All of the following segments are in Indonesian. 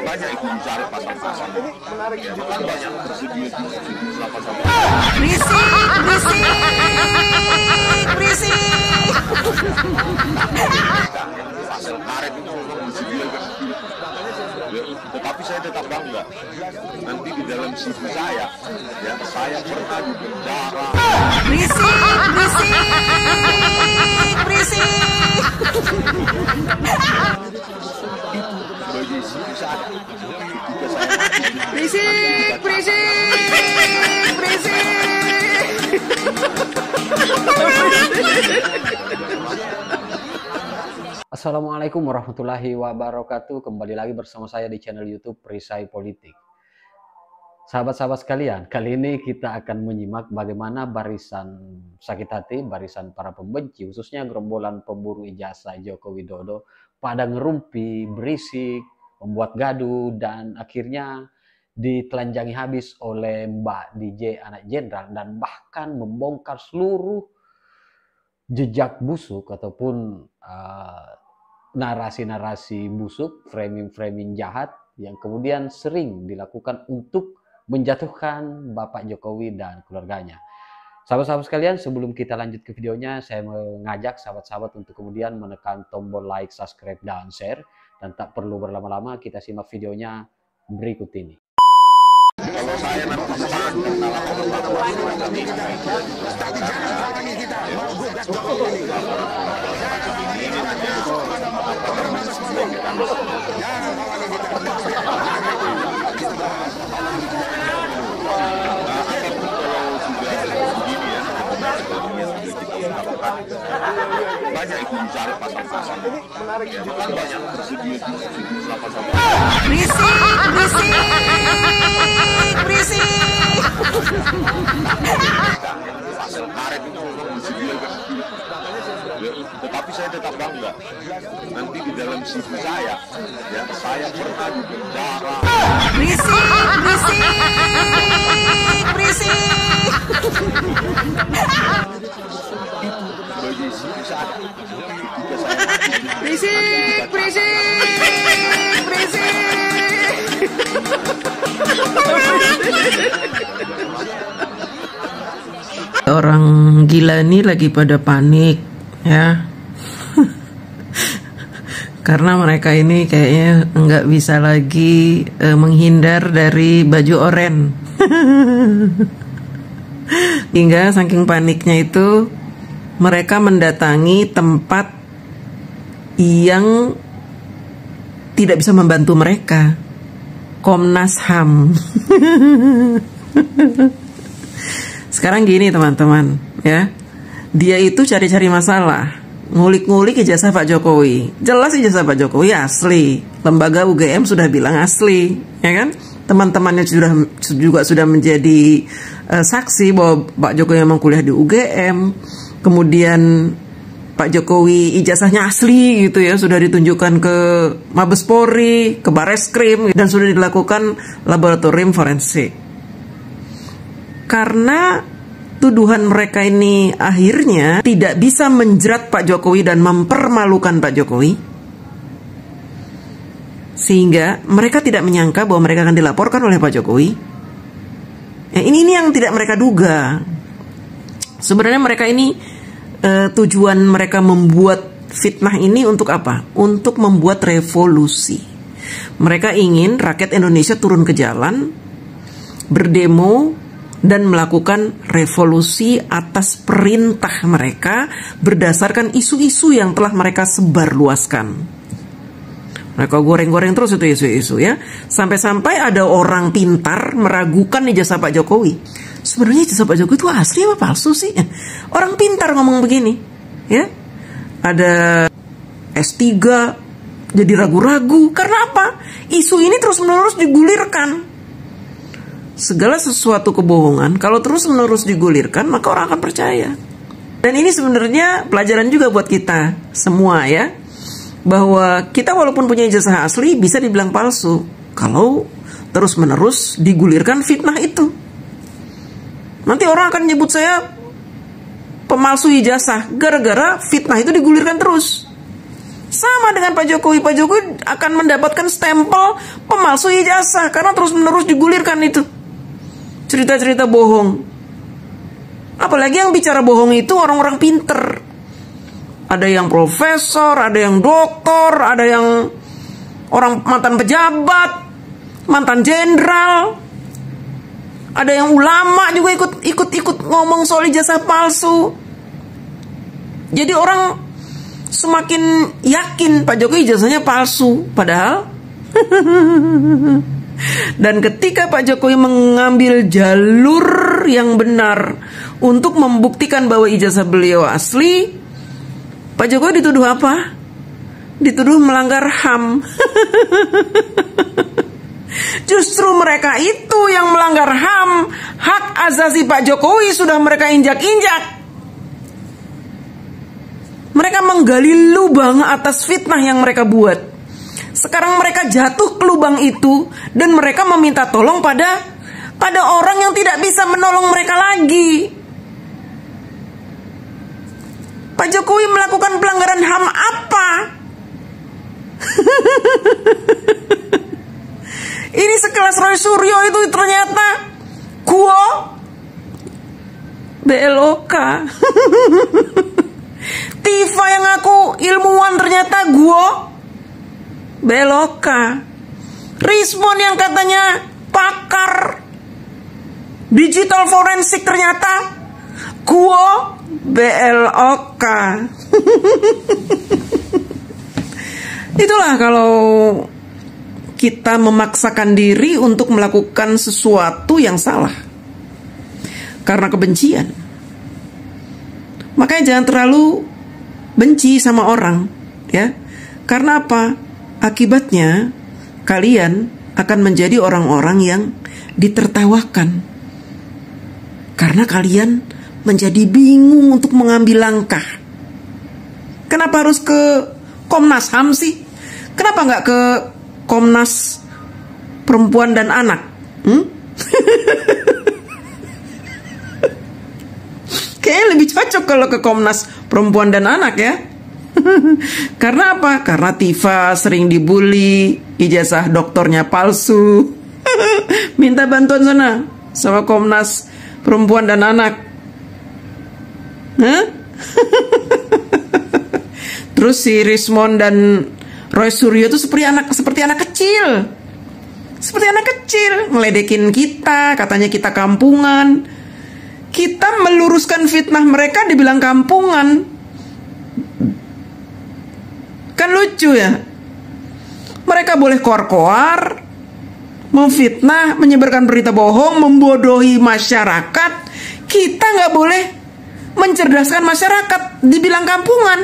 banyak itu mencari pasal-pasal menarik juga, banyak tersedia berisik pasal karet itu disediakan. Tetapi saya tetap bangga nanti di dalam CV saya, ya, saya pernah bicara berisik Assalamualaikum warahmatullahi wabarakatuh. Kembali lagi bersama saya di channel YouTube Perisai Politik. Sahabat-sahabat sekalian, kali ini kita akan menyimak bagaimana barisan sakit hati, barisan para pembenci, khususnya gerombolan pemburu ijazah Joko Widodo pada ngerumpi, berisik, membuat gaduh, dan akhirnya ditelanjangi habis oleh Mbak DJ anak jenderal, dan bahkan membongkar seluruh jejak busuk ataupun narasi-narasi busuk, framing-framing jahat yang kemudian sering dilakukan untuk menjatuhkan Bapak Jokowi dan keluarganya. Sahabat-sahabat sekalian, sebelum kita lanjut ke videonya, saya mengajak sahabat-sahabat untuk kemudian menekan tombol like, subscribe, dan share. Dan tak perlu berlama-lama, kita simak videonya berikut ini. Kalau saya banyak itu mencari pasal-pasal menarik juga, banyak tersedia pasal karet itu disediakan. Tetapi saya tetap bangga nanti di dalam CV saya, ya, saya pernah bicara Orang gila ini lagi pada panik, ya. Karena mereka ini kayaknya nggak bisa lagi menghindar dari baju oren. Hingga saking paniknya itu mereka mendatangi tempat yang tidak bisa membantu mereka, Komnas HAM. Sekarang gini teman-teman, ya, dia itu cari-cari masalah, ngulik-ngulik ijazah Pak Jokowi. Jelas ijazah Pak Jokowi asli, lembaga UGM sudah bilang asli, ya kan? Teman-temannya juga sudah menjadi saksi bahwa Pak Jokowi memang kuliah di UGM. Kemudian Pak Jokowi ijazahnya asli gitu ya, sudah ditunjukkan ke Mabes Polri, ke Bareskrim, dan sudah dilakukan laboratorium forensik. Karena tuduhan mereka ini akhirnya tidak bisa menjerat Pak Jokowi dan mempermalukan Pak Jokowi, sehingga mereka tidak menyangka bahwa mereka akan dilaporkan oleh Pak Jokowi. Ya, ini yang tidak mereka duga. Sebenarnya mereka ini tujuan mereka membuat fitnah ini untuk apa? Untuk membuat revolusi. Mereka ingin rakyat Indonesia turun ke jalan, berdemo, dan melakukan revolusi atas perintah mereka berdasarkan isu-isu yang telah mereka sebarluaskan. Mereka goreng-goreng terus itu isu-isu, ya. Sampai-sampai ada orang pintar meragukan ijazah Pak Jokowi. Sebenarnya ijazah Pak Jokowi itu asli apa palsu sih? Orang pintar ngomong begini, ya. Ada S3 jadi ragu-ragu. Karena apa? Isu ini terus-menerus digulirkan. Segala sesuatu kebohongan kalau terus-menerus digulirkan, maka orang akan percaya. Dan ini sebenarnya pelajaran juga buat kita semua ya, bahwa kita walaupun punya ijazah asli bisa dibilang palsu kalau terus-menerus digulirkan fitnah itu. Nanti orang akan nyebut saya pemalsu ijazah gara-gara fitnah itu digulirkan terus. Sama dengan Pak Jokowi. Pak Jokowi akan mendapatkan stempel pemalsu ijazah karena terus-menerus digulirkan itu cerita-cerita bohong. Apalagi yang bicara bohong itu orang-orang pinter. Ada yang profesor, ada yang doktor, ada yang orang mantan pejabat, mantan jenderal, ada yang ulama juga ikut ngomong soal ijazah palsu. Jadi orang semakin yakin Pak Jokowi ijazahnya palsu, padahal dan ketika Pak Jokowi mengambil jalur yang benar untuk membuktikan bahwa ijazah beliau asli, Pak Jokowi dituduh apa? Dituduh melanggar HAM. Justru mereka itu yang melanggar HAM. Hak asasi Pak Jokowi sudah mereka injak-injak. Mereka menggali lubang atas fitnah yang mereka buat. Sekarang mereka jatuh ke lubang itu dan mereka meminta tolong pada orang yang tidak bisa menolong mereka lagi. Pak Jokowi melakukan pelanggaran HAM apa? Ini sekelas Roy Suryo itu ternyata Guo BLOK. Tifa yang ngaku ilmuwan ternyata Guo BLOK. Rismon yang katanya pakar digital forensik ternyata Guo BLOK. Itulah kalau kita memaksakan diri untuk melakukan sesuatu yang salah karena kebencian. Makanya jangan terlalu benci sama orang, ya. Karena apa? Akibatnya kalian akan menjadi orang-orang yang ditertawakan. Karena kalian menjadi bingung untuk mengambil langkah. Kenapa harus ke Komnas HAM sih? Kenapa nggak ke Komnas Perempuan dan Anak? Kayaknya lebih cocok kalau ke Komnas Perempuan dan Anak ya. Karena apa? Karena Tifa sering dibully, ijazah doktornya palsu. Minta bantuan sana sama Komnas Perempuan dan Anak. Terus si Rismon dan Roy Suryo itu seperti anak kecil. Seperti anak kecil, ngeledekin kita, katanya kita kampungan. Kita meluruskan fitnah mereka dibilang kampungan. Kan lucu ya. Mereka boleh koar-koar, memfitnah, menyebarkan berita bohong, membodohi masyarakat. Kita nggak boleh mencerdaskan masyarakat, dibilang kampungan.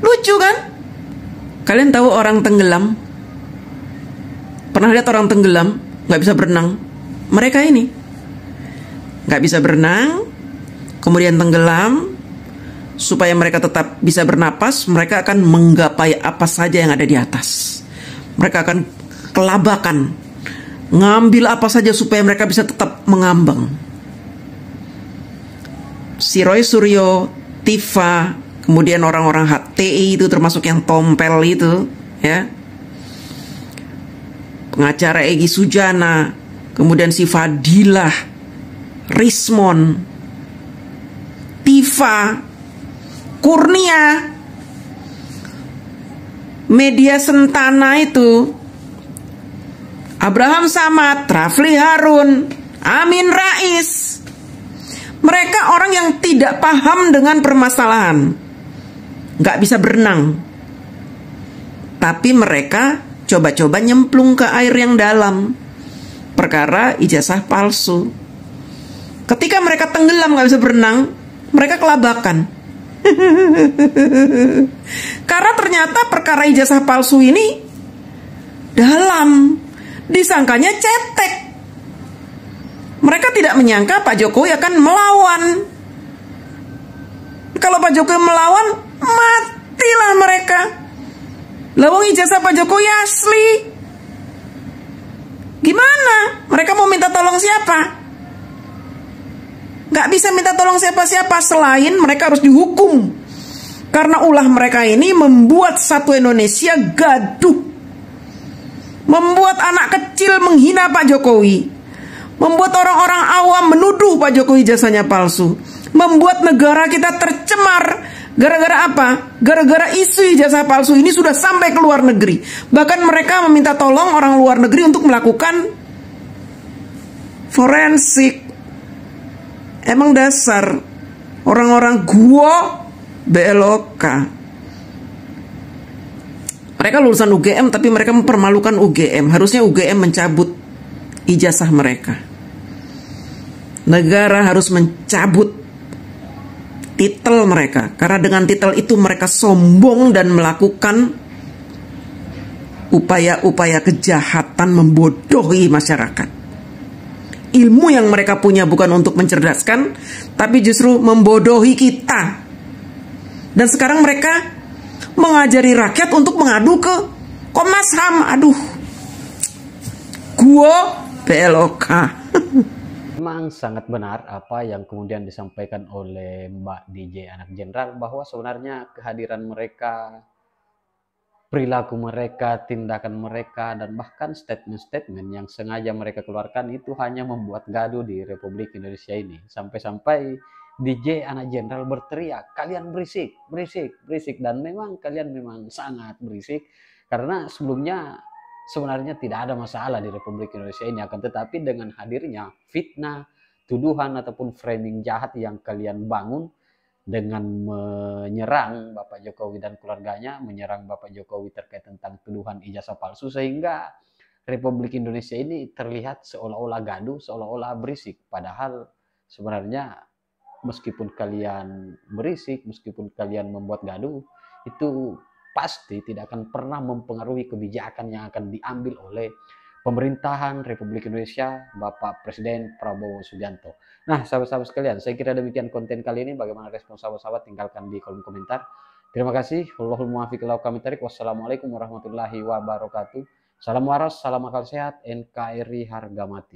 Lucu kan? Kalian tahu orang tenggelam? Pernah lihat orang tenggelam nggak bisa berenang? Mereka ini nggak bisa berenang, kemudian tenggelam. Supaya mereka tetap bisa bernapas, mereka akan menggapai apa saja yang ada di atas. Mereka akan kelabakan, ngambil apa saja supaya mereka bisa tetap mengambang. Si Roy Suryo, Tifa, kemudian orang-orang HTI itu termasuk yang tompel itu, ya. Pengacara Egy Sujana, kemudian si Fadilah, Rismon, Tifa, Kurnia, media Sentana itu, Abraham Samad, Rafli Harun, Amin Rais. Mereka orang yang tidak paham dengan permasalahan, nggak bisa berenang. Tapi mereka coba-coba nyemplung ke air yang dalam, perkara ijazah palsu. Ketika mereka tenggelam nggak bisa berenang, mereka kelabakan. Karena ternyata perkara ijazah palsu ini dalam, disangkanya cetek. Mereka tidak menyangka Pak Jokowi akan melawan. Kalau Pak Jokowi melawan, matilah mereka. Lawang ijazah Pak Jokowi asli. Gimana? Mereka mau minta tolong siapa? Gak bisa minta tolong siapa-siapa selain mereka harus dihukum. Karena ulah mereka ini membuat satu Indonesia gaduh. Membuat anak kecil menghina Pak Jokowi. Membuat orang-orang awam menuduh Pak Jokowi ijazahnya palsu. Membuat negara kita tercemar. Gara-gara apa? Gara-gara isu ijazah palsu ini sudah sampai ke luar negeri. Bahkan mereka meminta tolong orang luar negeri untuk melakukan forensik. Emang dasar orang-orang gua BLOK. Mereka lulusan UGM tapi mereka mempermalukan UGM. Harusnya UGM mencabut ijazah mereka. Negara harus mencabut titel mereka, karena dengan titel itu mereka sombong dan melakukan upaya-upaya kejahatan membodohi masyarakat. Ilmu yang mereka punya bukan untuk mencerdaskan, tapi justru membodohi kita. Dan sekarang mereka mengajari rakyat untuk mengadu ke Komnas HAM. Aduh, gua BLOK. Memang sangat benar apa yang kemudian disampaikan oleh Mbak DJ Anak Jenderal, bahwa sebenarnya kehadiran mereka, perilaku mereka, tindakan mereka, dan bahkan statement-statement yang sengaja mereka keluarkan itu hanya membuat gaduh di Republik Indonesia ini. Sampai-sampai DJ Anak Jenderal berteriak, kalian berisik, berisik, berisik. Dan memang kalian memang sangat berisik, karena sebelumnya sebenarnya tidak ada masalah di Republik Indonesia ini, akan tetapi dengan hadirnya fitnah, tuduhan ataupun framing jahat yang kalian bangun dengan menyerang Bapak Jokowi dan keluarganya, menyerang Bapak Jokowi terkait tentang tuduhan ijazah palsu, sehingga Republik Indonesia ini terlihat seolah-olah gaduh, seolah-olah berisik. Padahal sebenarnya meskipun kalian berisik, meskipun kalian membuat gaduh, itu pasti tidak akan pernah mempengaruhi kebijakan yang akan diambil oleh pemerintahan Republik Indonesia Bapak Presiden Prabowo Subianto. Nah, sahabat-sahabat sekalian, saya kira demikian konten kali ini. Bagaimana respon sahabat-sahabat? Tinggalkan di kolom komentar. Terima kasih. Wallahul muwaffiq ila aqwamit thoriq. Wassalamualaikum warahmatullahi wabarakatuh. Salam waras, salam akal sehat, NKRI harga mati.